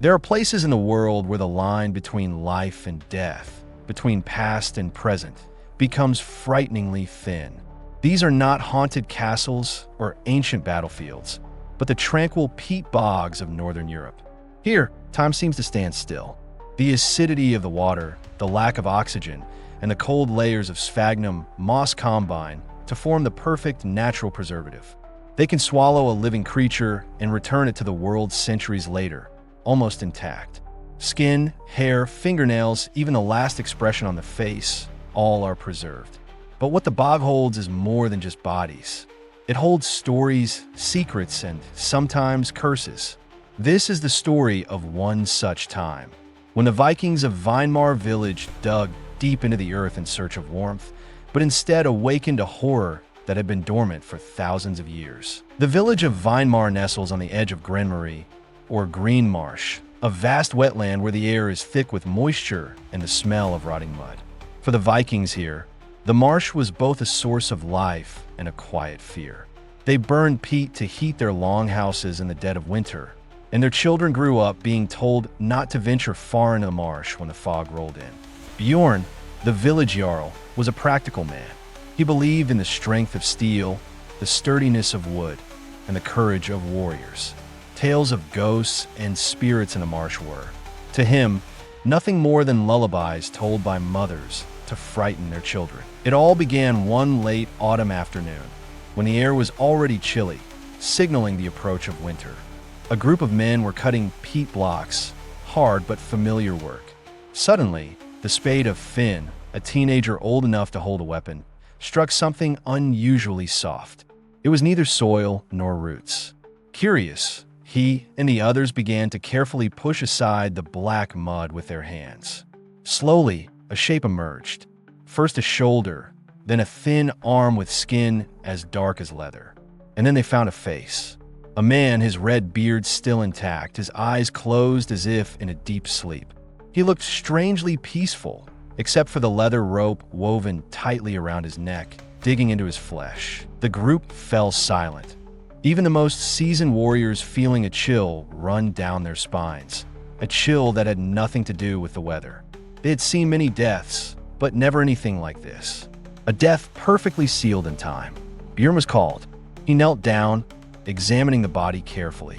There are places in the world where the line between life and death, between past and present, becomes frighteningly thin. These are not haunted castles or ancient battlefields, but the tranquil peat bogs of northern Europe. Here, time seems to stand still. The acidity of the water, the lack of oxygen, and the cold layers of sphagnum moss combine to form the perfect natural preservative. They can swallow a living creature and return it to the world centuries later, almost intact. Skin, hair, fingernails, even the last expression on the face, all are preserved. But what the bog holds is more than just bodies. It holds stories, secrets, and sometimes curses. This is the story of one such time, when the Vikings of Weimar village dug deep into the earth in search of warmth, but instead awakened a horror that had been dormant for thousands of years. The village of Weimar nestles on the edge of Grenmarie, or Green Marsh, a vast wetland where the air is thick with moisture and the smell of rotting mud. For the Vikings here, the marsh was both a source of life and a quiet fear. They burned peat to heat their longhouses in the dead of winter, and their children grew up being told not to venture far into the marsh when the fog rolled in. Bjorn, the village jarl, was a practical man. He believed in the strength of steel, the sturdiness of wood, and the courage of warriors. Tales of ghosts and spirits in the marsh were, to him, nothing more than lullabies told by mothers to frighten their children. It all began one late autumn afternoon, when the air was already chilly, signaling the approach of winter. A group of men were cutting peat blocks, hard but familiar work. Suddenly, the spade of Finn, a teenager old enough to hold a weapon, struck something unusually soft. It was neither soil nor roots. Curious, he and the others began to carefully push aside the black mud with their hands. Slowly, a shape emerged. First a shoulder, then a thin arm with skin as dark as leather. And then they found a face. A man, his red beard still intact, his eyes closed as if in a deep sleep. He looked strangely peaceful, except for the leather rope woven tightly around his neck, digging into his flesh. The group fell silent, even the most seasoned warriors feeling a chill run down their spines, a chill that had nothing to do with the weather. They had seen many deaths, but never anything like this. A death perfectly sealed in time. Bjorn was called. He knelt down, examining the body carefully.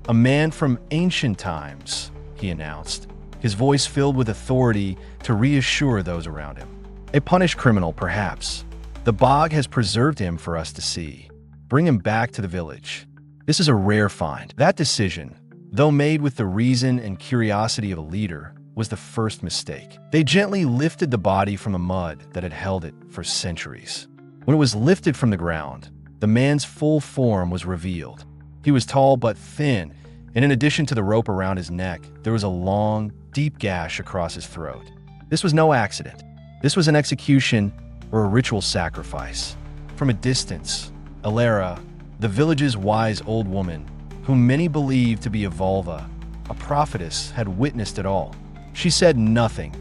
"A man from ancient times," he announced, his voice filled with authority to reassure those around him. "A punished criminal, perhaps. The bog has preserved him for us to see. Bring him back to the village. This is a rare find." That decision, though made with the reason and curiosity of a leader, was the first mistake. They gently lifted the body from the mud that had held it for centuries. When it was lifted from the ground, the man's full form was revealed. He was tall but thin, and in addition to the rope around his neck, there was a long, deep gash across his throat. This was no accident. This was an execution or a ritual sacrifice. From a distance, Alara, the village's wise old woman, whom many believed to be a Volva, a prophetess, had witnessed it all. She said nothing,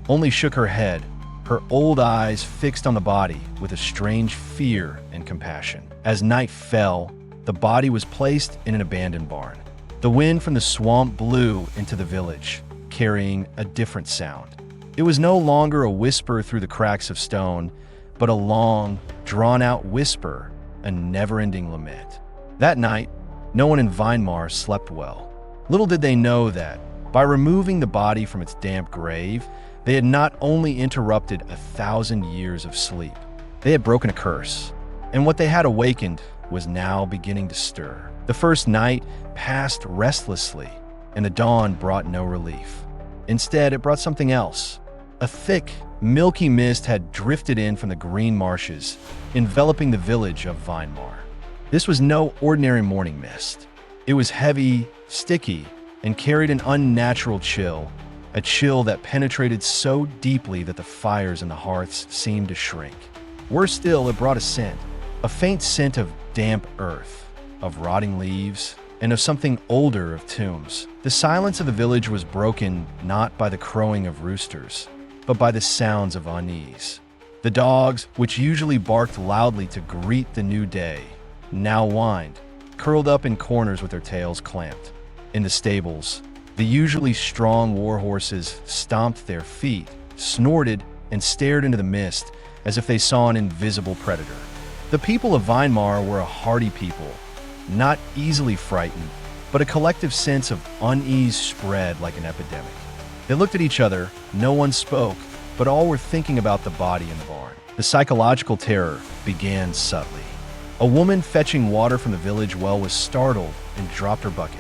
only shook her head, her old eyes fixed on the body with a strange fear and compassion. As night fell, the body was placed in an abandoned barn. The wind from the swamp blew into the village, carrying a different sound. It was no longer a whisper through the cracks of stone, but a long, drawn-out whisper, a never-ending lament. That night, no one in Weimar slept well. Little did they know that, by removing the body from its damp grave, they had not only interrupted 1,000 years of sleep, they had broken a curse, and what they had awakened was now beginning to stir. The first night passed restlessly, and the dawn brought no relief. Instead, it brought something else. A thick, milky mist had drifted in from the green marshes, enveloping the village of Weimar. This was no ordinary morning mist. It was heavy, sticky, and carried an unnatural chill, a chill that penetrated so deeply that the fires in the hearths seemed to shrink. Worse still, it brought a faint scent of damp earth, of rotting leaves, and of something older, of tombs. The silence of the village was broken not by the crowing of roosters, but by the sounds of unease. The dogs, which usually barked loudly to greet the new day, now whined, curled up in corners with their tails clamped. In the stables, The usually strong war horses stomped their feet, snorted, and stared into the mist as if they saw an invisible predator. The people of Weimar were a hardy people, not easily frightened, but a collective sense of unease spread like an epidemic. They looked at each other, no one spoke, but all were thinking about the body in the barn. The psychological terror began subtly. A woman fetching water from the village well was startled and dropped her bucket.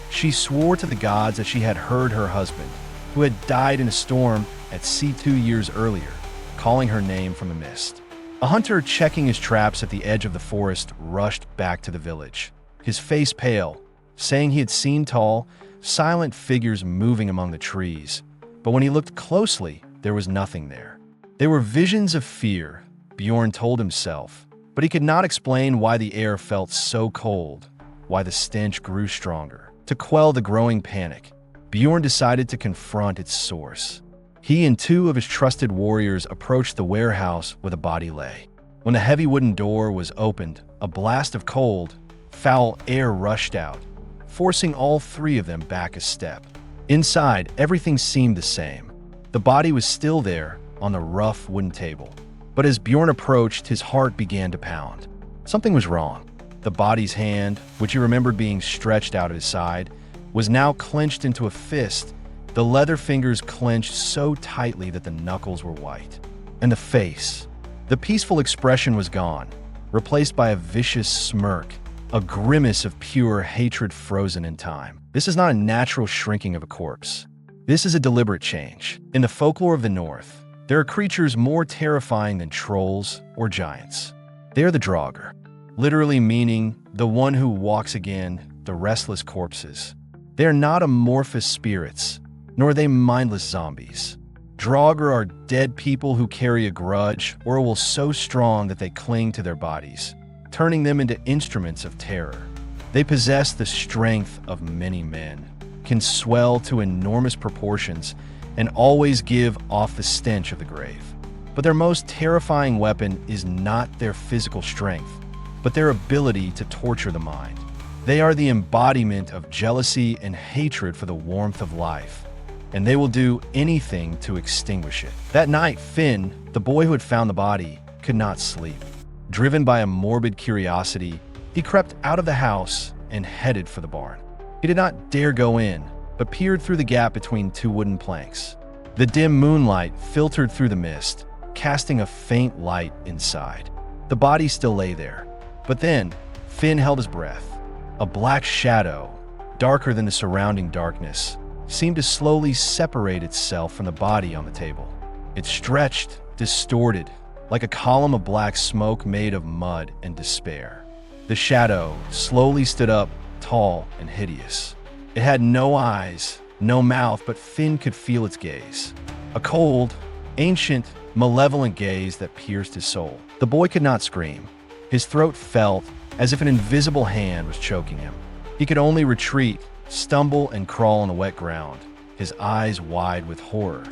She swore to the gods that she had heard her husband, who had died in a storm at sea 2 years earlier, calling her name from the mist. A hunter checking his traps at the edge of the forest rushed back to the village, his face pale, saying he had seen tall, silent figures moving among the trees. But when he looked closely, there was nothing there. They were visions of fear, Bjorn told himself, but he could not explain why the air felt so cold, why the stench grew stronger. To quell the growing panic, Bjorn decided to confront its source. He and 2 of his trusted warriors approached the warehouse where the body lay. When the heavy wooden door was opened, a blast of cold, foul air rushed out, forcing all 3 of them back a step. Inside, everything seemed the same. The body was still there on the rough wooden table. But as Bjorn approached, his heart began to pound. Something was wrong. The body's hand, which he remembered being stretched out at his side, was now clenched into a fist, the leather fingers clenched so tightly that the knuckles were white. And the face. The peaceful expression was gone, replaced by a vicious smirk, a grimace of pure hatred frozen in time. This is not a natural shrinking of a corpse. This is a deliberate change. In the folklore of the North, there are creatures more terrifying than trolls or giants. They are the Draugr, literally meaning the one who walks again, the restless corpses. They are not amorphous spirits, nor are they mindless zombies. Draugr are dead people who carry a grudge or a will so strong that they cling to their bodies, turning them into instruments of terror. They possess the strength of many men, can swell to enormous proportions, and always give off the stench of the grave. But their most terrifying weapon is not their physical strength, but their ability to torture the mind. They are the embodiment of jealousy and hatred for the warmth of life, and they will do anything to extinguish it. That night, Finn, the boy who had found the body, could not sleep. Driven by a morbid curiosity, he crept out of the house and headed for the barn. He did not dare go in, but peered through the gap between 2 wooden planks. The dim moonlight filtered through the mist, casting a faint light inside. The body still lay there. But then, Finn held his breath. A black shadow, darker than the surrounding darkness, seemed to slowly separate itself from the body on the table. It stretched, distorted, like a column of black smoke made of mud and despair. The shadow slowly stood up, tall and hideous. It had no eyes, no mouth, but Finn could feel its gaze. A cold, ancient, malevolent gaze that pierced his soul. The boy could not scream. His throat felt as if an invisible hand was choking him. He could only retreat, stumble, and crawl on the wet ground, his eyes wide with horror.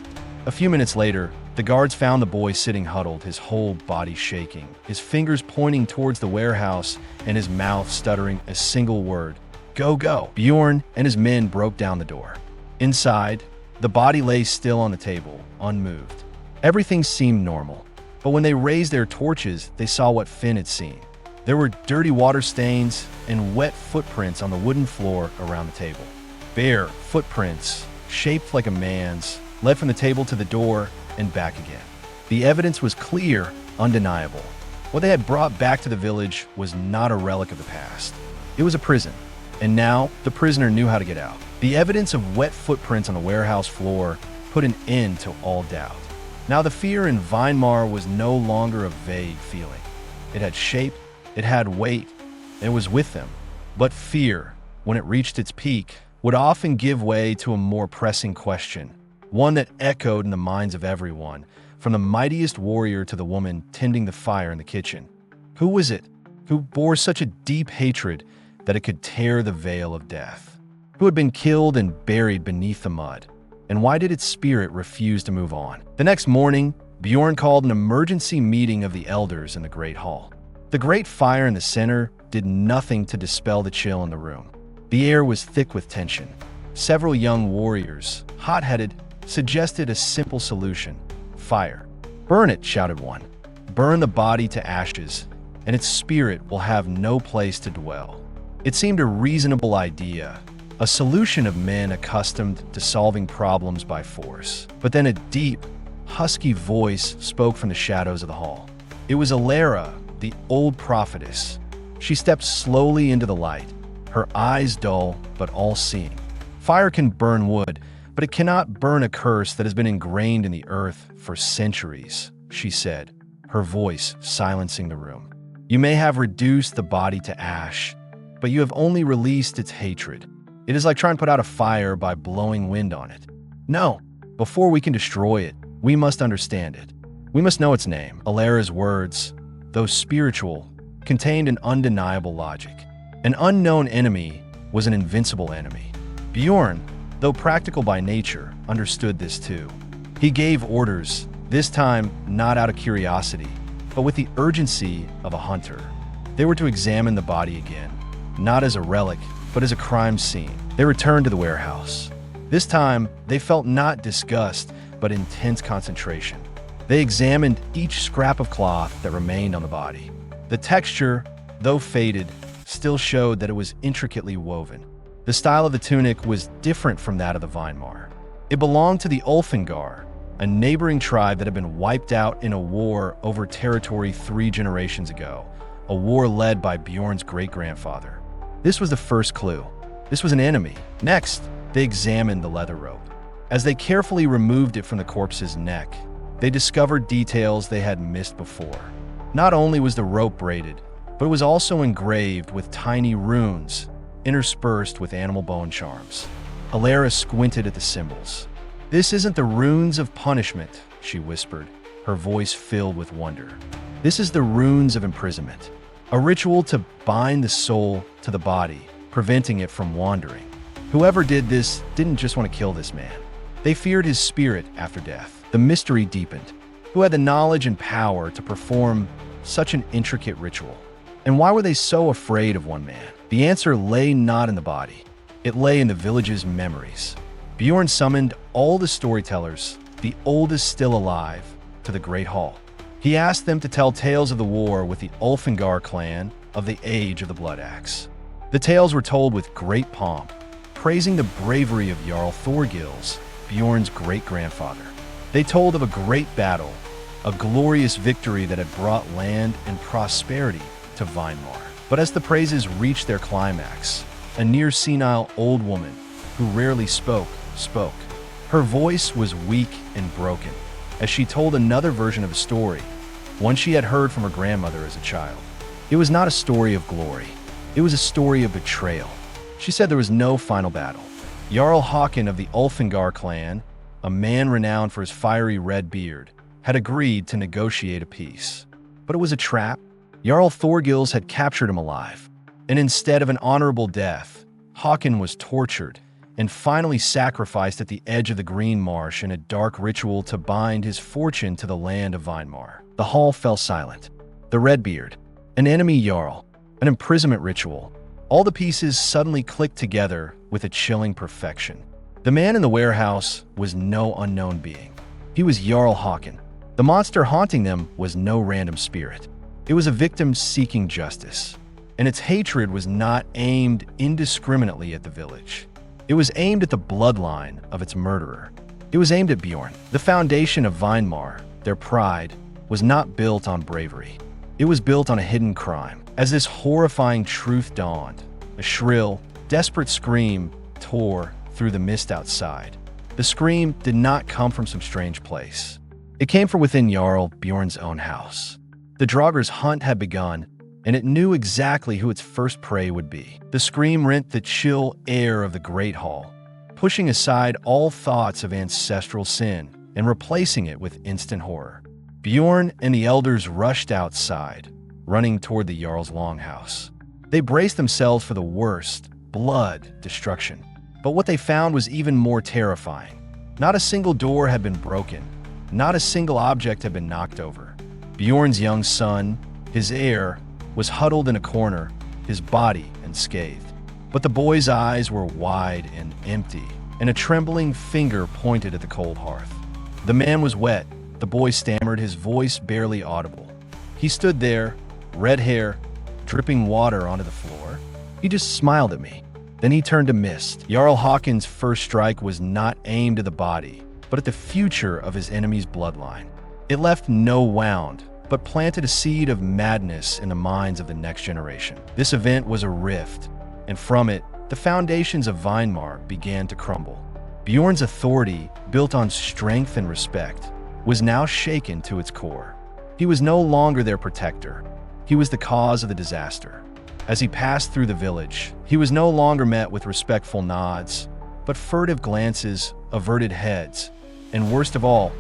A few minutes later, the guards found the boy sitting huddled, his whole body shaking, his fingers pointing towards the warehouse and his mouth stuttering a single word, "Go, go." Bjorn and his men broke down the door. Inside, the body lay still on the table, unmoved. Everything seemed normal, but when they raised their torches, they saw what Finn had seen. There were dirty water stains and wet footprints on the wooden floor around the table. Bare footprints, shaped like a man's, led from the table to the door and back again. The evidence was clear, undeniable. What they had brought back to the village was not a relic of the past. It was a prison, and now the prisoner knew how to get out. The evidence of wet footprints on the warehouse floor put an end to all doubt. Now the fear in Weimar was no longer a vague feeling. It had shape, it had weight, and it was with them. But fear, when it reached its peak, would often give way to a more pressing question, one that echoed in the minds of everyone, from the mightiest warrior to the woman tending the fire in the kitchen. Who was it who bore such a deep hatred that it could tear the veil of death? Who had been killed and buried beneath the mud? And why did its spirit refuse to move on? The next morning, Bjorn called an emergency meeting of the elders in the Great Hall. The great fire in the center did nothing to dispel the chill in the room. The air was thick with tension. Several young warriors, hot-headed, suggested a simple solution: fire. "Burn it," shouted one. "Burn the body to ashes, and its spirit will have no place to dwell." It seemed a reasonable idea, a solution of men accustomed to solving problems by force. But then a deep, husky voice spoke from the shadows of the hall. It was Alara, the old prophetess. She stepped slowly into the light, her eyes dull but all-seeing. "Fire can burn wood, but it cannot burn a curse that has been ingrained in the earth for centuries," she said, her voice silencing the room. "You may have reduced the body to ash, but you have only released its hatred. It is like trying to put out a fire by blowing wind on it. No, before we can destroy it, we must understand it. We must know its name." Alara's words, though spiritual, contained an undeniable logic. An unknown enemy was an invincible enemy. Bjorn, though practical by nature, understood this too. He gave orders, this time not out of curiosity, but with the urgency of a hunter. They were to examine the body again, not as a relic, but as a crime scene. They returned to the warehouse. This time, they felt not disgust, but intense concentration. They examined each scrap of cloth that remained on the body. The texture, though faded, still showed that it was intricately woven. The style of the tunic was different from that of the Weimar. It belonged to the Ulfengar, a neighboring tribe that had been wiped out in a war over territory 3 generations ago, a war led by Bjorn's great-grandfather. This was the first clue. This was an enemy. Next, they examined the leather rope. As they carefully removed it from the corpse's neck, they discovered details they had missed before. Not only was the rope braided, but it was also engraved with tiny runes, interspersed with animal bone charms. Alara squinted at the symbols. "This isn't the runes of punishment," she whispered, her voice filled with wonder. "This is the runes of imprisonment, a ritual to bind the soul to the body, preventing it from wandering. Whoever did this didn't just want to kill this man. They feared his spirit after death." The mystery deepened. Who had the knowledge and power to perform such an intricate ritual? And why were they so afraid of one man? The answer lay not in the body. It lay in the village's memories. Bjorn summoned all the storytellers, the oldest still alive, to the Great Hall. He asked them to tell tales of the war with the Ulfengar clan of the Age of the Blood Axe. The tales were told with great pomp, praising the bravery of Jarl Thorgils, Bjorn's great-grandfather. They told of a great battle, a glorious victory that had brought land and prosperity to Weimar. But as the praises reached their climax, a near-senile old woman, who rarely spoke. Her voice was weak and broken, as she told another version of a story, one she had heard from her grandmother as a child. It was not a story of glory. It was a story of betrayal. She said there was no final battle. Jarl Håkon of the Ulfengar clan, a man renowned for his fiery red beard, had agreed to negotiate a peace. But it was a trap. Jarl Thorgils had captured him alive, and instead of an honorable death, Håkon was tortured and finally sacrificed at the edge of the Green Marsh in a dark ritual to bind his fortune to the land of Weimar. The hall fell silent. The Redbeard, an enemy Jarl, an imprisonment ritual. All the pieces suddenly clicked together with a chilling perfection. The man in the warehouse was no unknown being. He was Jarl Håkon. The monster haunting them was no random spirit. It was a victim seeking justice, and its hatred was not aimed indiscriminately at the village. It was aimed at the bloodline of its murderer. It was aimed at Bjorn. The foundation of Weimar, their pride, was not built on bravery. It was built on a hidden crime. As this horrifying truth dawned, a shrill, desperate scream tore through the mist outside. The scream did not come from some strange place. It came from within Jarl Bjorn's own house. The Draugr's hunt had begun, and it knew exactly who its first prey would be. The scream rent the chill air of the Great Hall, pushing aside all thoughts of ancestral sin and replacing it with instant horror. Bjorn and the elders rushed outside, running toward the Jarl's longhouse. They braced themselves for the worst, blood, destruction. But what they found was even more terrifying. Not a single door had been broken. Not a single object had been knocked over. Bjorn's young son, his heir, was huddled in a corner, his body unscathed. But the boy's eyes were wide and empty, and a trembling finger pointed at the cold hearth. The man was wet. The boy stammered, his voice barely audible. He stood there, red hair, dripping water onto the floor. He just smiled at me. Then he turned to mist. Jarl Haakon's first strike was not aimed at the body, but at the future of his enemy's bloodline. It left no wound, but planted a seed of madness in the minds of the next generation. This event was a rift, and from it, the foundations of Weimar began to crumble. Bjorn's authority, built on strength and respect, was now shaken to its core. He was no longer their protector. He was the cause of the disaster. As he passed through the village, he was no longer met with respectful nods, but furtive glances, averted heads, and worst of all,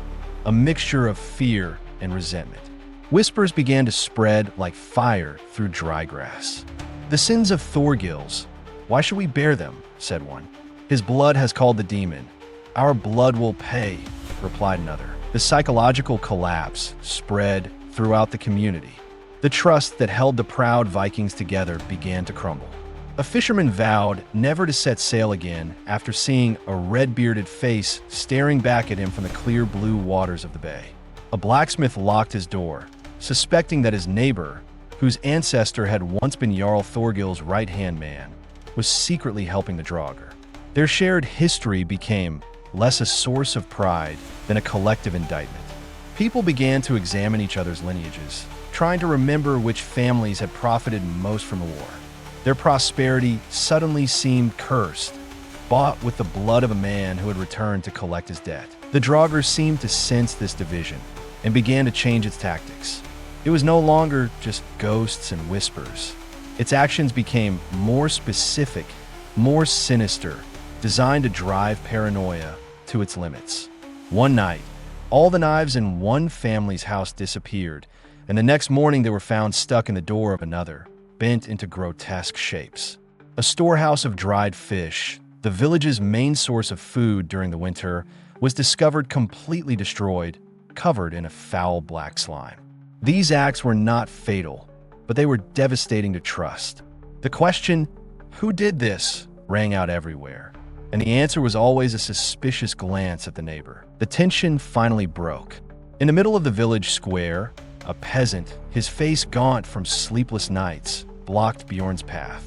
a mixture of fear and resentment. Whispers began to spread like fire through dry grass. "The sins of Thorgils, why should we bear them?" said one. "His blood has called the demon. Our blood will pay," replied another. The psychological collapse spread throughout the community. The trust that held the proud Vikings together began to crumble. A fisherman vowed never to set sail again after seeing a red-bearded face staring back at him from the clear blue waters of the bay. A blacksmith locked his door, suspecting that his neighbor, whose ancestor had once been Jarl Thorgil's right-hand man, was secretly helping the Draugr. Their shared history became less a source of pride than a collective indictment. People began to examine each other's lineages, trying to remember which families had profited most from the war. Their prosperity suddenly seemed cursed, bought with the blood of a man who had returned to collect his debt. The Draugr seemed to sense this division and began to change its tactics. It was no longer just ghosts and whispers. Its actions became more specific, more sinister, designed to drive paranoia to its limits. One night, all the knives in one family's house disappeared, and the next morning they were found stuck in the door of another, bent into grotesque shapes. A storehouse of dried fish, the village's main source of food during the winter, was discovered completely destroyed, covered in a foul black slime. These acts were not fatal, but they were devastating to trust. The question, "Who did this?" rang out everywhere, and the answer was always a suspicious glance at the neighbor. The tension finally broke. In the middle of the village square, a peasant, his face gaunt from sleepless nights, blocked Bjorn's path.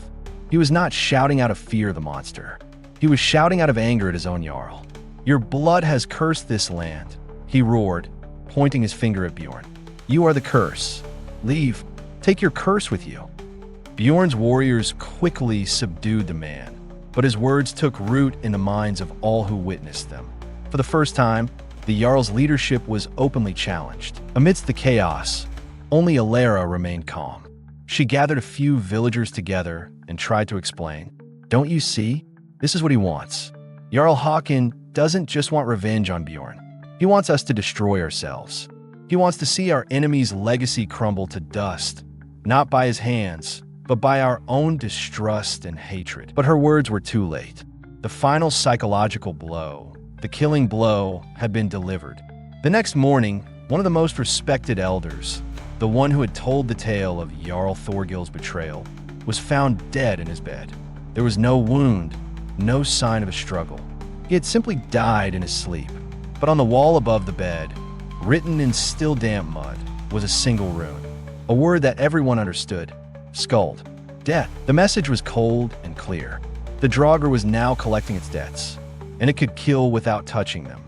He was not shouting out of fear of the monster. He was shouting out of anger at his own Jarl. "Your blood has cursed this land," he roared, pointing his finger at Bjorn. "You are the curse. Leave. Take your curse with you." Bjorn's warriors quickly subdued the man, but his words took root in the minds of all who witnessed them. For the first time, the Jarl's leadership was openly challenged. Amidst the chaos, only Alara remained calm. She gathered a few villagers together and tried to explain. "Don't you see? This is what he wants. Jarl Haakon doesn't just want revenge on Bjorn. He wants us to destroy ourselves. He wants to see our enemy's legacy crumble to dust, not by his hands, but by our own distrust and hatred." But her words were too late. The final psychological blow, the killing blow, had been delivered. The next morning, one of the most respected elders, the one who had told the tale of Jarl Thorgil's betrayal, was found dead in his bed. There was no wound, no sign of a struggle. He had simply died in his sleep. But on the wall above the bed, written in still damp mud, was a single rune, a word that everyone understood: Skuld. Death. The message was cold and clear. The Draugr was now collecting its debts, and it could kill without touching them.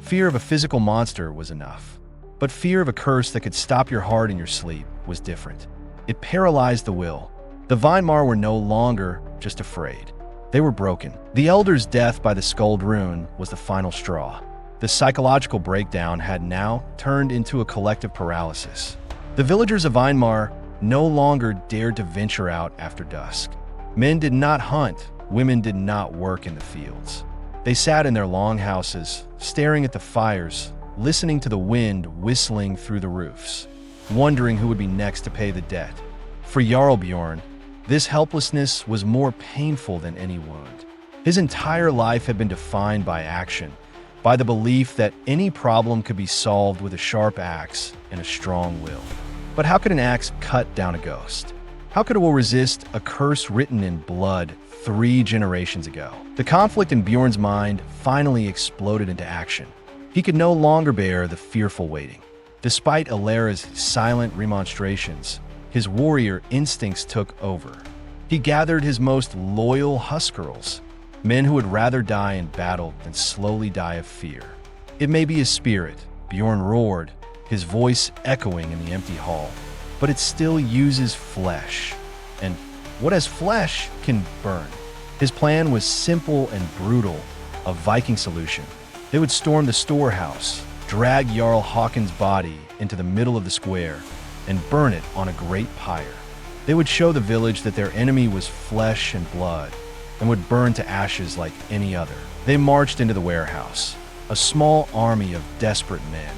Fear of a physical monster was enough, but fear of a curse that could stop your heart in your sleep was different. It paralyzed the will. The Weimar were no longer just afraid. They were broken. The elder's death by the Skuld rune was the final straw. The psychological breakdown had now turned into a collective paralysis. The villagers of Weimar no longer dared to venture out after dusk. Men did not hunt, women did not work in the fields. They sat in their longhouses, staring at the fires, listening to the wind whistling through the roofs, wondering who would be next to pay the debt. For Jarl Bjorn, this helplessness was more painful than any wound. His entire life had been defined by action, by the belief that any problem could be solved with a sharp axe and a strong will. But how could an axe cut down a ghost? How could a will resist a curse written in blood 3 generations ago. The conflict in Bjorn's mind finally exploded into action. He could no longer bear the fearful waiting. Despite Alera's silent remonstrations, his warrior instincts took over. He gathered his most loyal Huskarls, men who would rather die in battle than slowly die of fear. "It may be a spirit," Bjorn roared, his voice echoing in the empty hall, "but it still uses flesh. And what has flesh can burn." His plan was simple and brutal, a Viking solution. They would storm the storehouse, drag Jarl Haakon's body into the middle of the square, and burn it on a great pyre. They would show the village that their enemy was flesh and blood, and would burn to ashes like any other. They marched into the warehouse, a small army of desperate men,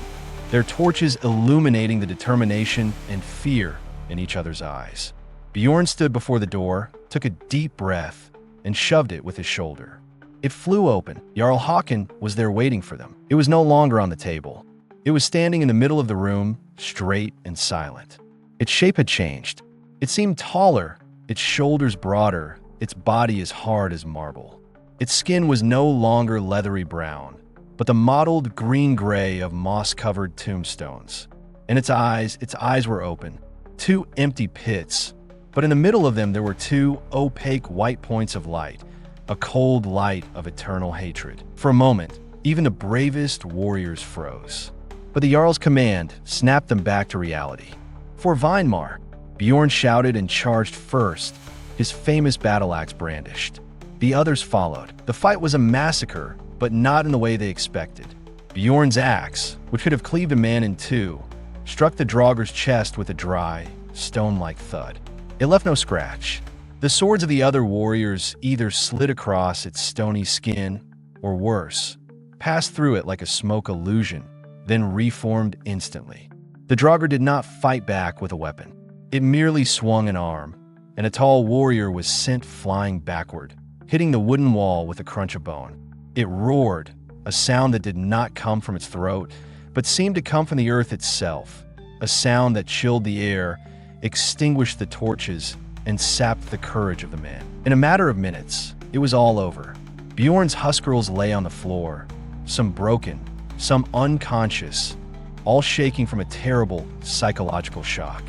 their torches illuminating the determination and fear in each other's eyes. Bjorn stood before the door, took a deep breath, and shoved it with his shoulder. It flew open. Jarl Haakon was there waiting for them. It was no longer on the table. It was standing in the middle of the room, straight and silent. Its shape had changed. It seemed taller, its shoulders broader, its body as hard as marble. Its skin was no longer leathery brown, but the mottled green-gray of moss-covered tombstones. And its eyes were open, 2 empty pits, but in the middle of them there were 2 opaque white points of light, a cold light of eternal hatred. For a moment, even the bravest warriors froze. But the Jarl's command snapped them back to reality. "For Weinmar," Bjorn shouted and charged first, his famous battle axe brandished. The others followed. The fight was a massacre, but not in the way they expected. Bjorn's axe, which could have cleaved a man in 2, struck the Draugr's chest with a dry, stone-like thud. It left no scratch. The swords of the other warriors either slid across its stony skin, or worse, passed through it like a smoke illusion, then reformed instantly. The Draugr did not fight back with a weapon. It merely swung an arm, and a tall warrior was sent flying backward, hitting the wooden wall with a crunch of bone. It roared, a sound that did not come from its throat, but seemed to come from the earth itself, a sound that chilled the air, extinguished the torches, and sapped the courage of the man. In a matter of minutes, it was all over. Bjorn's Huskarls lay on the floor, some broken, some unconscious, all shaking from a terrible psychological shock.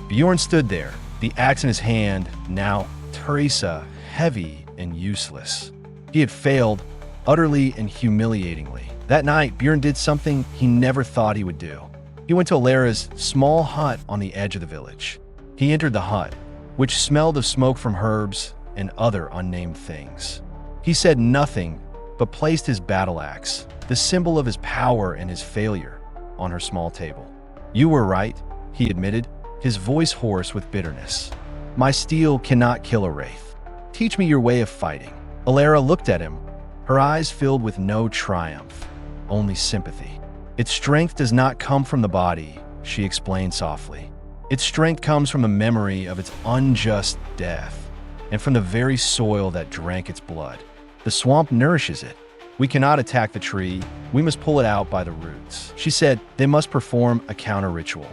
Bjorn stood there, the axe in his hand, now Teresa, heavy and useless. He had failed, utterly and humiliatingly. That night, Bjorn did something he never thought he would do. He went to Alera's small hut on the edge of the village. He entered the hut, which smelled of smoke from herbs and other unnamed things. He said nothing, but placed his battle axe, the symbol of his power and his failure, on her small table. "You were right," he admitted, his voice hoarse with bitterness. "My steel cannot kill a wraith. Teach me your way of fighting." Alera looked at him, her eyes filled with no triumph, only sympathy. "Its strength does not come from the body," she explained softly. "Its strength comes from the memory of its unjust death, and from the very soil that drank its blood. The swamp nourishes it. We cannot attack the tree, we must pull it out by the roots." She said they must perform a counter-ritual,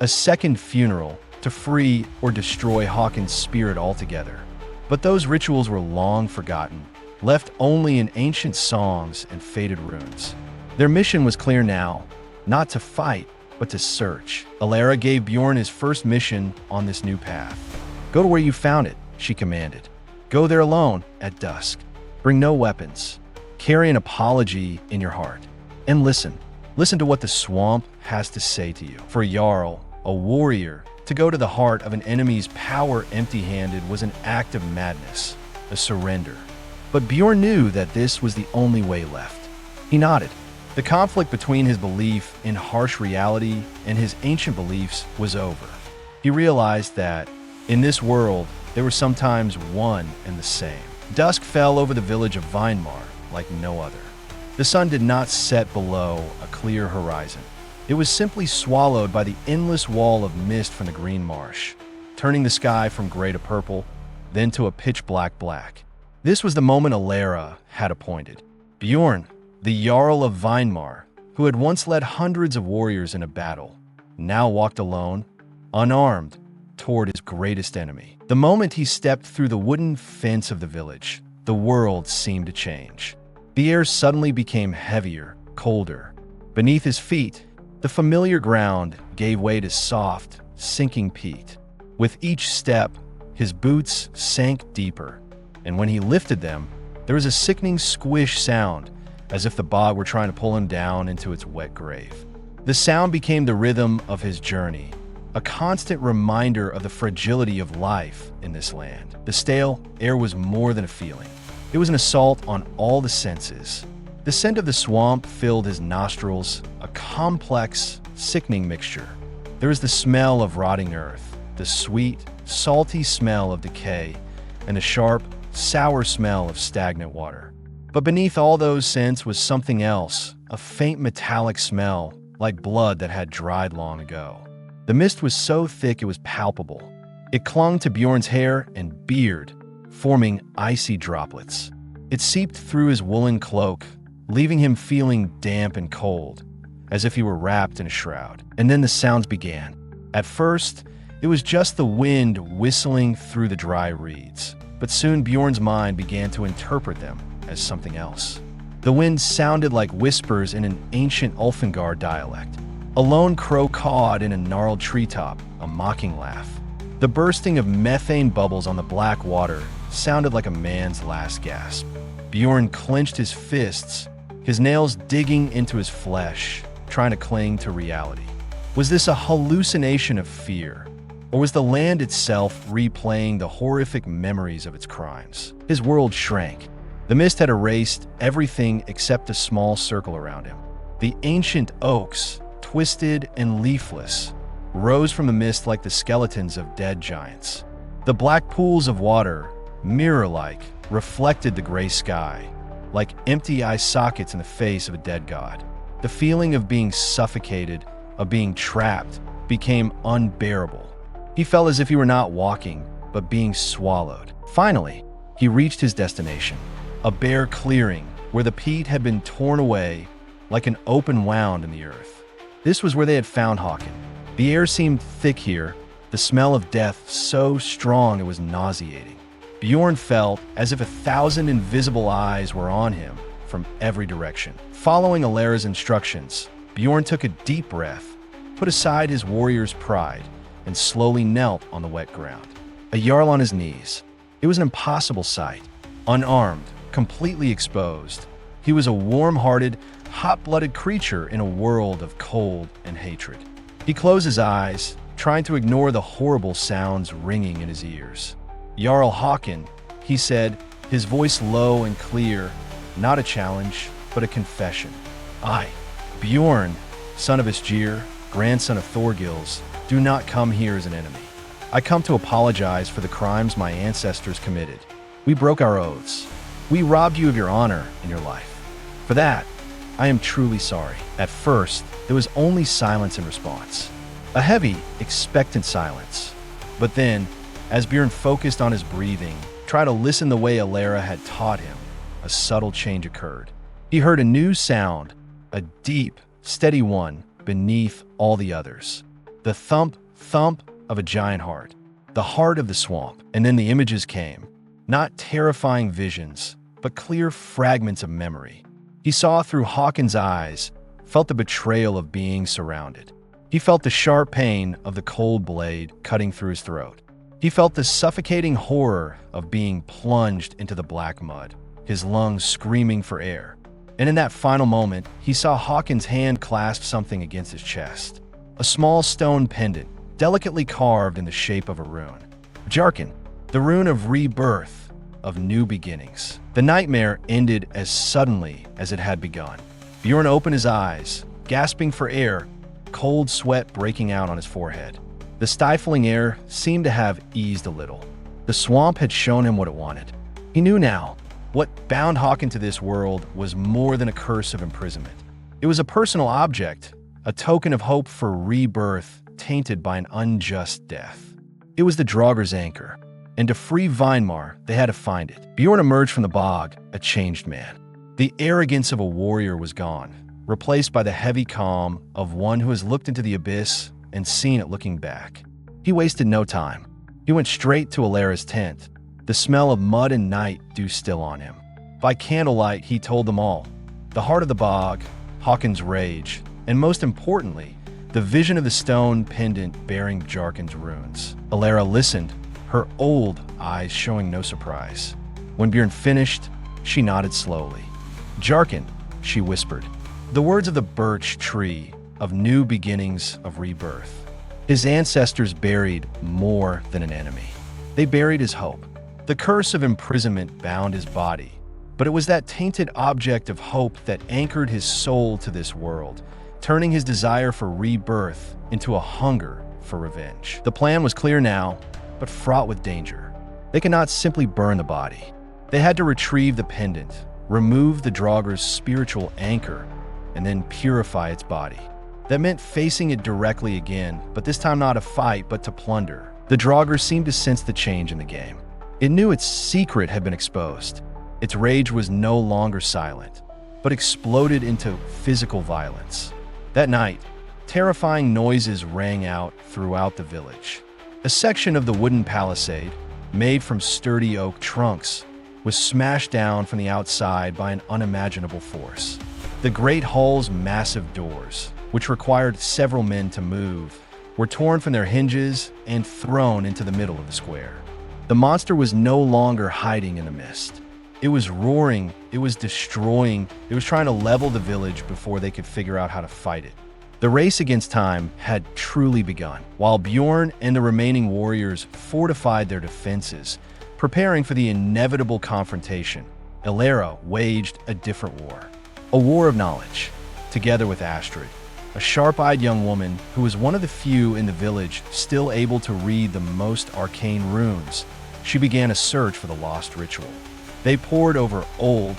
a second funeral to free or destroy Haakon's spirit altogether. But those rituals were long forgotten, left only in ancient songs and faded runes. Their mission was clear now, not to fight, but to search. Alera gave Bjorn his first mission on this new path. "Go to where you found it," she commanded. "Go there alone, at dusk. Bring no weapons. Carry an apology in your heart. And listen. Listen to what the swamp has to say to you." For Jarl, a warrior, to go to the heart of an enemy's power empty-handed was an act of madness, a surrender. But Bjorn knew that this was the only way left. He nodded. The conflict between his belief in harsh reality and his ancient beliefs was over. He realized that, in this world, they were sometimes one and the same. Dusk fell over the village of Weinmar like no other. The sun did not set below a clear horizon. It was simply swallowed by the endless wall of mist from the green marsh, turning the sky from gray to purple, then to a pitch-black black. This was the moment Alera had appointed. Bjorn, the Jarl of Weinmar, who had once led hundreds of warriors in a battle, now walked alone, unarmed, toward his greatest enemy. The moment he stepped through the wooden fence of the village, the world seemed to change. The air suddenly became heavier, colder. Beneath his feet, the familiar ground gave way to soft, sinking peat. With each step, his boots sank deeper, and when he lifted them, there was a sickening squish sound, as if the bog were trying to pull him down into its wet grave. The sound became the rhythm of his journey, a constant reminder of the fragility of life in this land. The stale air was more than a feeling. It was an assault on all the senses. The scent of the swamp filled his nostrils, a complex, sickening mixture. There was the smell of rotting earth, the sweet, salty smell of decay, and the sharp, sour smell of stagnant water. But beneath all those scents was something else, a faint metallic smell, like blood that had dried long ago. The mist was so thick it was palpable. It clung to Bjorn's hair and beard, forming icy droplets. It seeped through his woolen cloak, leaving him feeling damp and cold, as if he were wrapped in a shroud. And then the sounds began. At first, it was just the wind whistling through the dry reeds, but soon Bjorn's mind began to interpret them as something else. The wind sounded like whispers in an ancient Ulfengard dialect. A lone crow cawed in a gnarled treetop, a mocking laugh. The bursting of methane bubbles on the black water sounded like a man's last gasp. Bjorn clenched his fists, his nails digging into his flesh, trying to cling to reality. Was this a hallucination of fear, or was the land itself replaying the horrific memories of its crimes? His world shrank. The mist had erased everything except a small circle around him. The ancient oaks, twisted and leafless, rose from the mist like the skeletons of dead giants. The black pools of water, mirror-like, reflected the gray sky, like empty eye sockets in the face of a dead god. The feeling of being suffocated, of being trapped, became unbearable. He felt as if he were not walking, but being swallowed. Finally, he reached his destination, a bare clearing where the peat had been torn away like an open wound in the earth. This was where they had found Håkon. The air seemed thick here, the smell of death so strong it was nauseating. Bjorn felt as if 1,000 invisible eyes were on him from every direction. Following Alera's instructions, Bjorn took a deep breath, put aside his warrior's pride, and slowly knelt on the wet ground. A Jarl on his knees. It was an impossible sight. Unarmed, completely exposed, he was a warm-hearted, hot-blooded creature in a world of cold and hatred. He closed his eyes, trying to ignore the horrible sounds ringing in his ears. Jarl Håkon, he said, his voice low and clear, not a challenge, but a confession. I, Bjorn, son of Isgir, grandson of Thorgils, do not come here as an enemy. I come to apologize for the crimes my ancestors committed. We broke our oaths. We robbed you of your honor and your life. For that, I am truly sorry. At first, there was only silence in response. A heavy, expectant silence. But then, as Bjorn focused on his breathing, tried to listen the way Alera had taught him, a subtle change occurred. He heard a new sound, a deep, steady one beneath all the others. The thump, thump of a giant heart. The heart of the swamp. And then the images came. Not terrifying visions, but clear fragments of memory. He saw through Håkon's eyes, felt the betrayal of being surrounded. He felt the sharp pain of the cold blade cutting through his throat. He felt the suffocating horror of being plunged into the black mud, his lungs screaming for air. And in that final moment, he saw Håkon's hand clasp something against his chest. A small stone pendant, delicately carved in the shape of a rune. Jarkin, the rune of rebirth, of new beginnings. The nightmare ended as suddenly as it had begun. Bjorn opened his eyes, gasping for air, cold sweat breaking out on his forehead. The stifling air seemed to have eased a little. The swamp had shown him what it wanted. He knew now. What bound Håkon to this world was more than a curse of imprisonment. It was a personal object, a token of hope for rebirth tainted by an unjust death. It was the Draugr's anchor, and to free Vinemar, they had to find it. Bjorn emerged from the bog, a changed man. The arrogance of a warrior was gone, replaced by the heavy calm of one who has looked into the abyss and seen it looking back. He wasted no time. He went straight to Alara's tent, the smell of mud and night dew still on him. By candlelight, he told them all. The heart of the bog, Hawkins' rage, and most importantly, the vision of the stone pendant bearing Jarkin's runes. Alara listened, her old eyes showing no surprise. When Bjorn finished, she nodded slowly. Jarkin, she whispered. The words of the birch tree, of new beginnings, of rebirth. His ancestors buried more than an enemy. They buried his hope. The curse of imprisonment bound his body, but it was that tainted object of hope that anchored his soul to this world, turning his desire for rebirth into a hunger for revenge. The plan was clear now, but fraught with danger. They could not simply burn the body. They had to retrieve the pendant, remove the Draugr's spiritual anchor, and then purify its body. That meant facing it directly again, but this time not a fight, but to plunder. The Draugr seemed to sense the change in the game. It knew its secret had been exposed. Its rage was no longer silent, but exploded into physical violence. That night, terrifying noises rang out throughout the village. A section of the wooden palisade, made from sturdy oak trunks, was smashed down from the outside by an unimaginable force. The great hall's massive doors, which required several men to move, were torn from their hinges and thrown into the middle of the square. The monster was no longer hiding in the mist. It was roaring, it was destroying, it was trying to level the village before they could figure out how to fight it. The race against time had truly begun. While Bjorn and the remaining warriors fortified their defenses, preparing for the inevitable confrontation, Alara waged a different war. A war of knowledge, together with Astrid, a sharp-eyed young woman who was one of the few in the village still able to read the most arcane runes. She began a search for the lost ritual. They pored over old,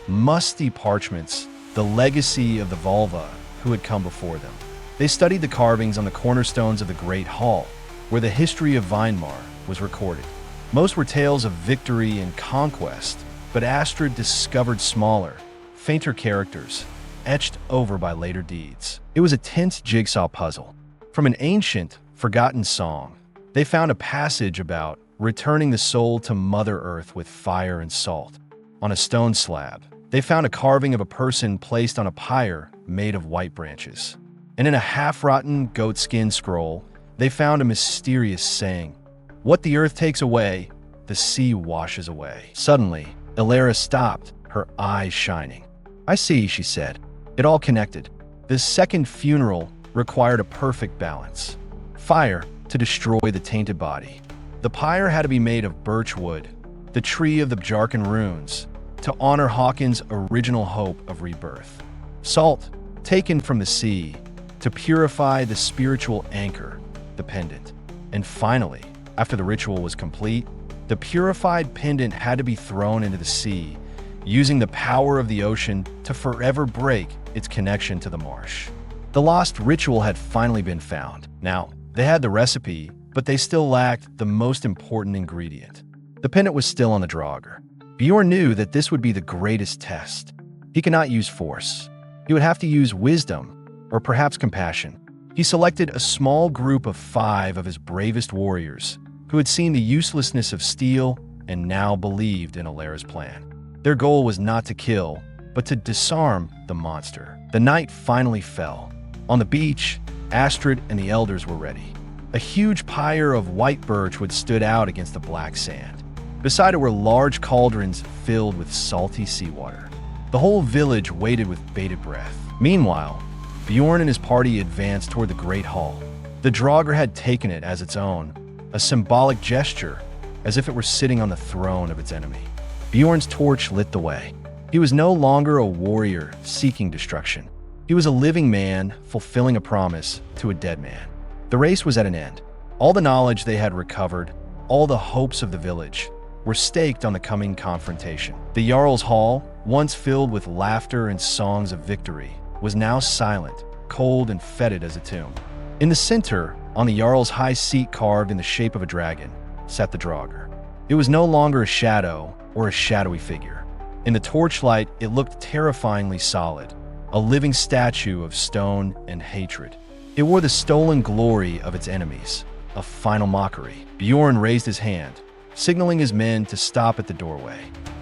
musty parchments, the legacy of the Volva who had come before them. They studied the carvings on the cornerstones of the Great Hall, where the history of Weimar was recorded. Most were tales of victory and conquest, but Astrid discovered smaller, fainter characters, etched over by later deeds. It was a tense jigsaw puzzle. From an ancient, forgotten song, they found a passage about returning the soul to Mother Earth with fire and salt. On a stone slab, they found a carving of a person placed on a pyre made of white branches. And in a half-rotten goatskin scroll, they found a mysterious saying, "What the earth takes away, the sea washes away." Suddenly, Alara stopped, her eyes shining. "I see," she said. It all connected. This second funeral required a perfect balance. Fire to destroy the tainted body. The pyre had to be made of birch wood, the tree of the Jarkin runes, to honor Hawkins' original hope of rebirth. Salt, taken from the sea, to purify the spiritual anchor, the pendant. And finally, after the ritual was complete, the purified pendant had to be thrown into the sea, using the power of the ocean to forever break its connection to the marsh. The lost ritual had finally been found. Now, they had the recipe, but they still lacked the most important ingredient. The pendant was still on the Draugr. Bjorn knew that this would be the greatest test. He could not use force. He would have to use wisdom, or perhaps compassion. He selected a small group of 5 of his bravest warriors, who had seen the uselessness of steel and now believed in Alara's plan. Their goal was not to kill, but to disarm the monster. The night finally fell. On the beach, Astrid and the elders were ready. A huge pyre of white birchwood stood out against the black sand. Beside it were large cauldrons filled with salty seawater. The whole village waited with bated breath. Meanwhile, Bjorn and his party advanced toward the Great Hall. The Draugr had taken it as its own, a symbolic gesture, as if it were sitting on the throne of its enemy. Bjorn's torch lit the way. He was no longer a warrior seeking destruction. He was a living man fulfilling a promise to a dead man. The race was at an end. All the knowledge they had recovered, all the hopes of the village, were staked on the coming confrontation. The Jarl's Hall, once filled with laughter and songs of victory, was now silent, cold and fetid as a tomb. In the center, on the Jarl's high seat carved in the shape of a dragon, sat the Draugr. It was no longer a shadow or a shadowy figure. In the torchlight, it looked terrifyingly solid, a living statue of stone and hatred. It wore the stolen glory of its enemies, a final mockery. Bjorn raised his hand, signaling his men to stop at the doorway.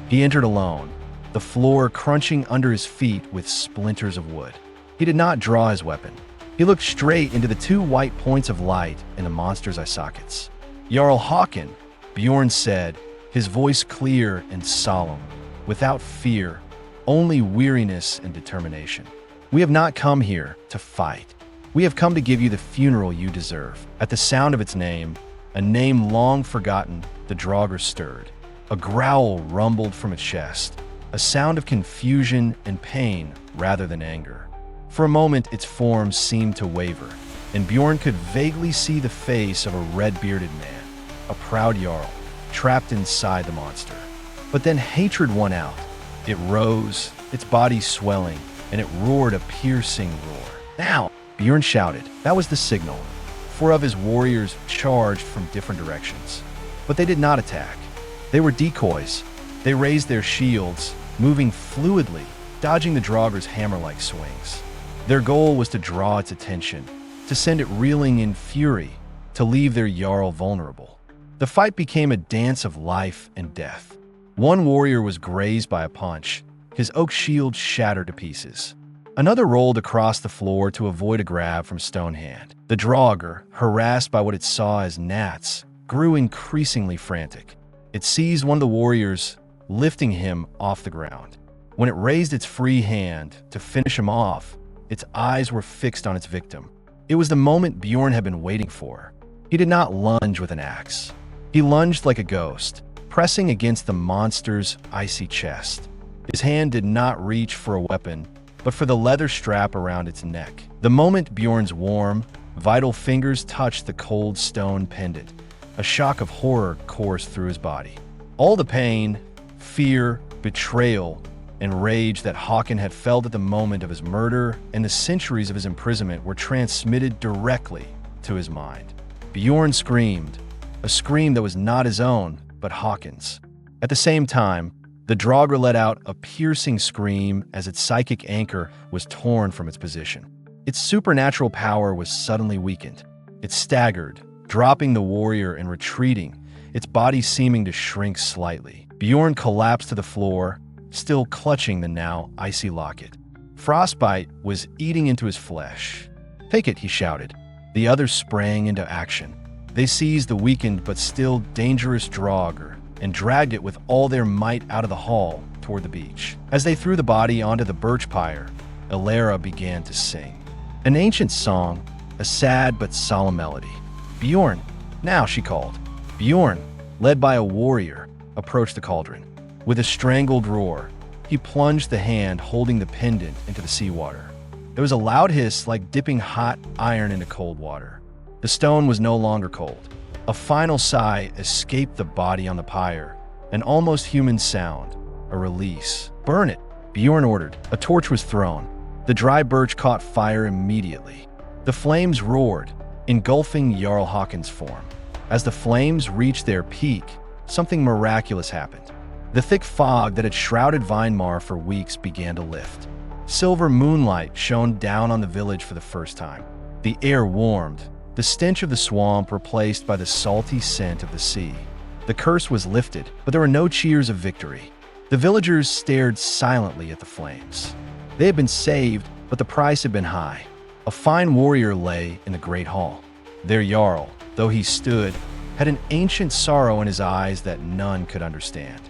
He entered alone, the floor crunching under his feet with splinters of wood. He did not draw his weapon. He looked straight into the two white points of light in the monster's eye sockets. "Jarl Håkon," Bjorn said, his voice clear and solemn, without fear, only weariness and determination. "We have not come here to fight. We have come to give you the funeral you deserve." At the sound of its name, a name long forgotten, the Draugr stirred. A growl rumbled from its chest, a sound of confusion and pain rather than anger. For a moment, its form seemed to waver, and Bjorn could vaguely see the face of a red-bearded man, a proud Jarl, trapped inside the monster. But then hatred won out. It rose, its body swelling, and it roared a piercing roar. "Now!" Bjorn shouted. That was the signal. 4 of his warriors charged from different directions. But they did not attack. They were decoys. They raised their shields, moving fluidly, dodging the Draugr's hammer-like swings. Their goal was to draw its attention, to send it reeling in fury, to leave their Jarl vulnerable. The fight became a dance of life and death. One warrior was grazed by a punch, his oak shield shattered to pieces. Another rolled across the floor to avoid a grab from Stonehand. The Draugr, harassed by what it saw as gnats, grew increasingly frantic. It seized one of the warriors, lifting him off the ground. When it raised its free hand to finish him off, its eyes were fixed on its victim. It was the moment Bjorn had been waiting for. He did not lunge with an axe. He lunged like a ghost, pressing against the monster's icy chest. His hand did not reach for a weapon, but for the leather strap around its neck. The moment Bjorn's warm, vital fingers touched the cold stone pendant, a shock of horror coursed through his body. All the pain, fear, betrayal, and rage that Håkon had felt at the moment of his murder and the centuries of his imprisonment were transmitted directly to his mind. Bjorn screamed, a scream that was not his own, but Håkon's. At the same time, the Draugr let out a piercing scream as its psychic anchor was torn from its position. Its supernatural power was suddenly weakened. It staggered, dropping the warrior and retreating, its body seeming to shrink slightly. Bjorn collapsed to the floor, still clutching the now icy locket. Frostbite was eating into his flesh. "Take it," he shouted. The others sprang into action. They seized the weakened but still dangerous Draugr and dragged it with all their might out of the hall toward the beach. As they threw the body onto the birch pyre, Elara began to sing. An ancient song, a sad but solemn melody. "Bjorn, now," she called. Bjorn, led by a warrior, approached the cauldron. With a strangled roar, he plunged the hand holding the pendant into the seawater. There was a loud hiss like dipping hot iron into cold water. The stone was no longer cold. A final sigh escaped the body on the pyre, an almost human sound, a release. "Burn it," Bjorn ordered. A torch was thrown. The dry birch caught fire immediately. The flames roared, engulfing Jarl Håkon's form. As the flames reached their peak, something miraculous happened. The thick fog that had shrouded Vinemar for weeks began to lift. Silver moonlight shone down on the village for the first time. The air warmed, the stench of the swamp replaced by the salty scent of the sea. The curse was lifted, but there were no cheers of victory. The villagers stared silently at the flames. They had been saved, but the price had been high. A fine warrior lay in the great hall. Their Jarl, though he stood, had an ancient sorrow in his eyes that none could understand.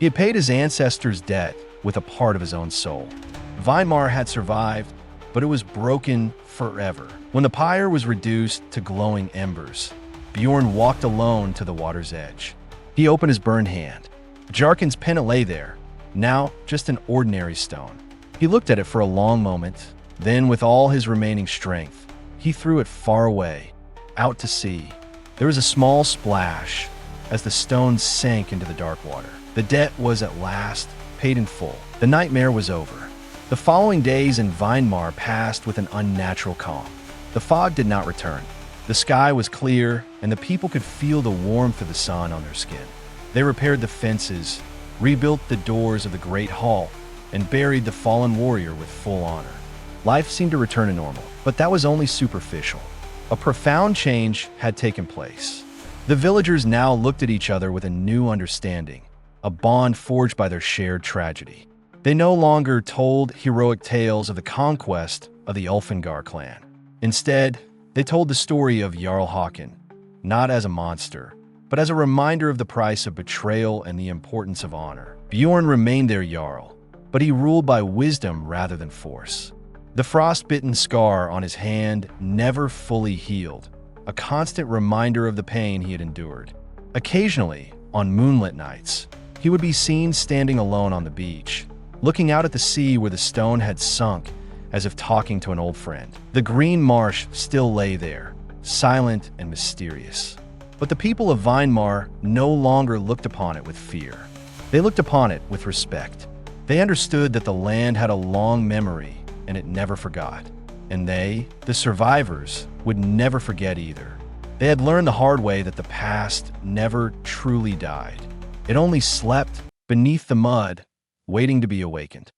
He had paid his ancestors' debt with a part of his own soul. Vinemar had survived, but it was broken forever. When the pyre was reduced to glowing embers, Bjorn walked alone to the water's edge. He opened his burned hand. Jarkin's pennant lay there, now just an ordinary stone. He looked at it for a long moment, then with all his remaining strength, he threw it far away, out to sea. There was a small splash as the stone sank into the dark water. The debt was at last paid in full. The nightmare was over. The following days in Vinemar passed with an unnatural calm. The fog did not return. The sky was clear, and the people could feel the warmth of the sun on their skin. They repaired the fences, rebuilt the doors of the great hall, and buried the fallen warrior with full honor. Life seemed to return to normal, but that was only superficial. A profound change had taken place. The villagers now looked at each other with a new understanding, a bond forged by their shared tragedy. They no longer told heroic tales of the conquest of the Ulfengar clan. Instead, they told the story of Jarl Håkon, not as a monster, but as a reminder of the price of betrayal and the importance of honor. Bjorn remained their Jarl, but he ruled by wisdom rather than force. The frostbitten scar on his hand never fully healed, a constant reminder of the pain he had endured. Occasionally, on moonlit nights, he would be seen standing alone on the beach, looking out at the sea where the stone had sunk, as if talking to an old friend. The green marsh still lay there, silent and mysterious. But the people of Vinemar no longer looked upon it with fear. They looked upon it with respect. They understood that the land had a long memory, and it never forgot. And they, the survivors, would never forget either. They had learned the hard way that the past never truly died. It only slept beneath the mud, waiting to be awakened.